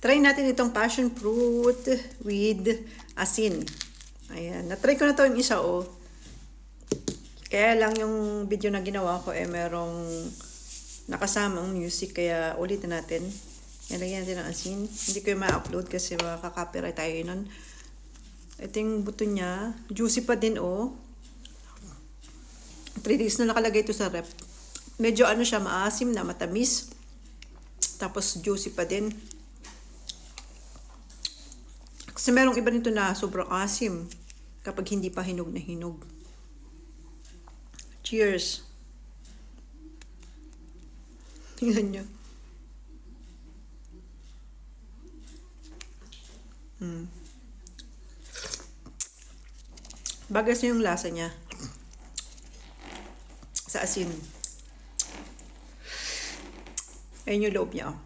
Try natin itong passion fruit with asin. Ayan. Na-try ko na to yung isa, oh. Kaya lang yung video na ginawa ko, merong nakasamang music. Kaya ulitin natin. Nalagyan natin ng asin. Hindi ko yung ma-upload kasi makaka-copyright tayo nun. Ito yung buto niya. Juicy pa din, oh. 3 days na nakalagay ito sa rep. Medyo ano siya, maasim na, matamis. Tapos juicy pa din. Kasi merong iba nito na sobrang asim kapag hindi pa hinog na hinog. Cheers! Tingnan nyo. Bagas yung lasa niya. Sa asin. Ayun yung loob niya, oh.